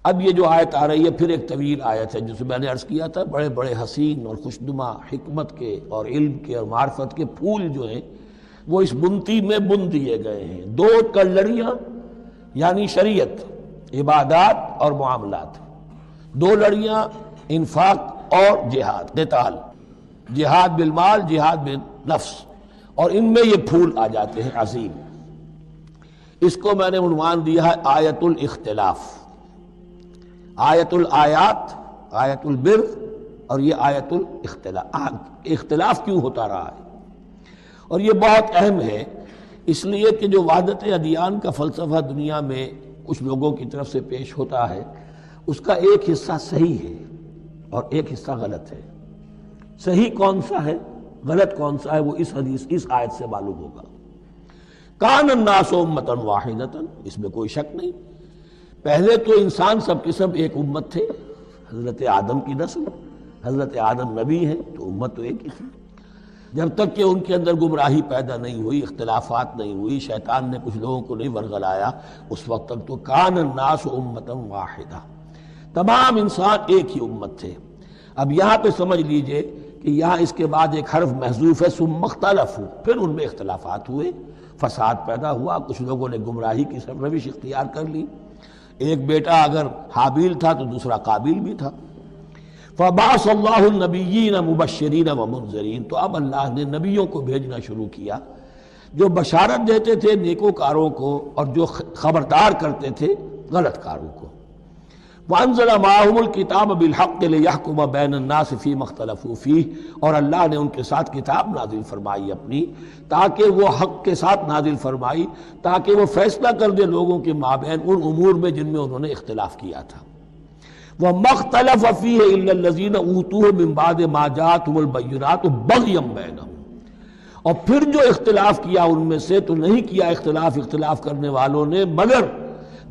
اب یہ جو آیت آ رہی ہے پھر ایک طویل آیت ہے جسے میں نے عرض کیا تھا بڑے بڑے حسین اور خوشنما حکمت کے اور علم کے اور معرفت کے پھول جو ہیں وہ اس بنتی میں بن دیے گئے ہیں. دو لڑیاں یعنی شریعت، عبادات اور معاملات. دو لڑیاں انفاق اور جہاد، قتال، جہاد بالمال، جہاد بالنفس، اور ان میں یہ پھول آ جاتے ہیں عظیم. اس کو میں نے عنوان دیا ہے آیت الاختلاف. آیت الآیات، آیت البر، اور یہ آیت الاختلاف. اختلاف کیوں ہوتا رہا ہے؟ اور یہ بہت اہم ہے اس لیے کہ جو وحدت ادیان کا فلسفہ دنیا میں کچھ لوگوں کی طرف سے پیش ہوتا ہے اس کا ایک حصہ صحیح ہے اور ایک حصہ غلط ہے. صحیح کون سا ہے، غلط کون سا ہے، وہ اس حدیث، اس آیت سے معلوم ہوگا. کان الناس امۃ واحدۃ، اس میں کوئی شک نہیں. پہلے تو انسان سب کے سب ایک امت تھے، حضرت آدم کی نسل، حضرت آدم نبی ہیں تو امت تو ایک ہی تھی. جب تک کہ ان کے اندر گمراہی پیدا نہیں ہوئی، اختلافات نہیں ہوئی، شیطان نے کچھ لوگوں کو نہیں ورغلایا، اس وقت تک تو کان الناس امۃ واحدہ، تمام انسان ایک ہی امت تھے. اب یہاں پہ سمجھ لیجئے کہ یہاں اس کے بعد ایک حرف محذوف ہے، ثم اختلفوا، پھر ان میں اختلافات ہوئے، فساد پیدا ہوا، کچھ لوگوں نے گمراہی کی روش اختیار کر لی. ایک بیٹا اگر حابیل تھا تو دوسرا قابیل بھی تھا. فبعث اللہ النبیین مبشرین ومنذرین، تو اب اللہ نے نبیوں کو بھیجنا شروع کیا جو بشارت دیتے تھے نیکوکاروں کو اور جو خبردار کرتے تھے غلط کاروں کو. وانزل معهم الکتاب بالحق لیحکم بین الناس فیما اختلفوا فیہ، اور اللہ نے ان کے ساتھ کتاب نازل فرمائی اپنی تاکہ وہ حق کے ساتھ نازل فرمائی تاکہ وہ فیصلہ کر دے لوگوں کے مابین ان امور میں جن میں انہوں نے اختلاف کیا تھا. وَمَا اخْتَلَفَ فِيهِ إِلَّا الَّذِينَ أُوتُوهُ مِن بَعْدِ مَا جَاءَتْهُمُ الْبَيِّنَاتُ بَغْيًا بَيْنَهُمْ، اور پھر جو اختلاف کیا ان میں سے تو نہیں کیا اختلاف کرنے والوں نے مگر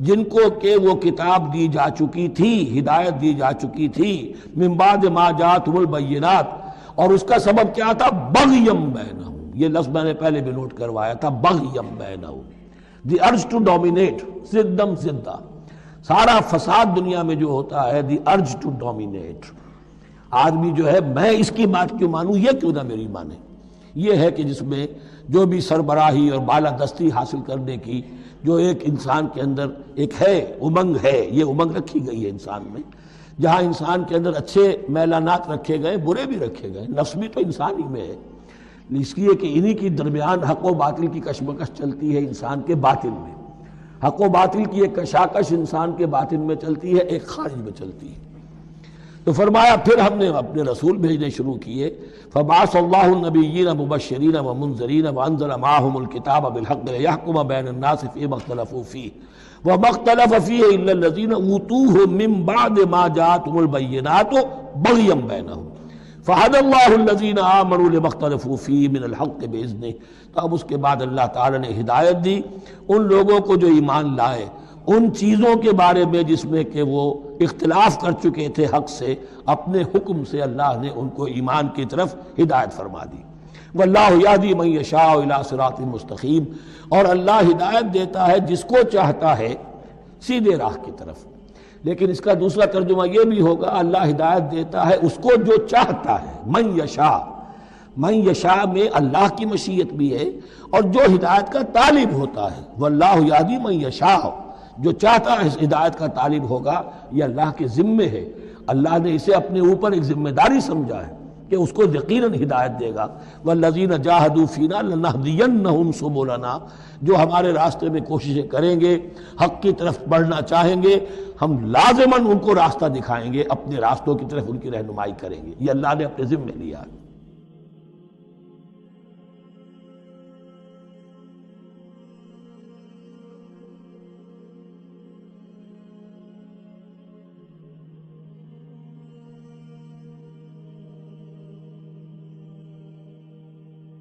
جن کو کہ وہ کتاب دی جا چکی تھی، ہدایت دی جا چکی تھی، من بعد ما جاءتهم البینات، اور اس کا سبب کیا تھا؟ بغیم بینہم. یہ لفظ میں نے پہلے بھی نوٹ کروایا تھا، بغیم بینہم، دی ارج ٹو ڈومینیٹ، زدم زدہ. سارا فساد دنیا میں جو ہوتا ہے دی ارج ٹو ڈومینیٹ. آدمی جو ہے میں اس کی بات کیوں مانوں، یہ کیوں نہ میری مانے. یہ ہے کہ جس میں جو بھی سربراہی اور بالادستی حاصل کرنے کی جو ایک انسان کے اندر ایک ہے امنگ ہے، یہ امنگ رکھی گئی ہے انسان میں. جہاں انسان کے اندر اچھے میلانات رکھے گئے، برے بھی رکھے گئے، نفس بھی تو انسان ہی میں ہے. اس لیے کہ انہی کی درمیان حق و باطل کی کشمکش چلتی ہے انسان کے باطن میں. حق و باطل کی ایک کشاکش انسان کے باطن میں چلتی ہے، ایک خارج میں چلتی ہے. تو فرمایا پھر ہم نے اپنے رسول بھیجنے شروع کیے. فبعث اللہ النبیین مبشرین ومنذرین وانزل معهم الکتاب بالحق لیحکم بین الناس فیما اختلفوا فیہ وما اختلف فیہ الا الذین اوتوہ من بعد ما جاءتهم البینات بغیا بینہم فہدی اللہ الذین آمنوا لما اختلفوا فیہ من الحق باذنہ. تو اب اس کے بعد اللہ تعالی نے ہدایت دی ان لوگوں کو جو ایمان لائے ان چیزوں کے بارے میں جس میں کہ وہ اختلاف کر چکے تھے حق سے، اپنے حکم سے اللہ نے ان کو ایمان کی طرف ہدایت فرما دی. واللہ یہدی من یشاء الی صراط مستقیم، اور اللہ ہدایت دیتا ہے جس کو چاہتا ہے سیدھے راہ کی طرف. لیکن اس کا دوسرا ترجمہ یہ بھی ہوگا اللہ ہدایت دیتا ہے اس کو جو چاہتا ہے. من یشاء، من یشاء میں اللہ کی مشیت بھی ہے اور جو ہدایت کا طالب ہوتا ہے. واللہ یہدی من یشاء، جو چاہتا ہے اس ہدایت کا طالب ہوگا، یہ اللہ کے ذمے ہے. اللہ نے اسے اپنے اوپر ایک ذمہ داری سمجھا ہے کہ اس کو یقیناً ہدایت دے گا. والذین جاہدوا فینا لنہدینہم سبلنا، جو ہمارے راستے میں کوششیں کریں گے، حق کی طرف بڑھنا چاہیں گے، ہم لازماً ان کو راستہ دکھائیں گے، اپنے راستوں کی طرف ان کی رہنمائی کریں گے. یہ اللہ نے اپنے ذمے لیا ہے.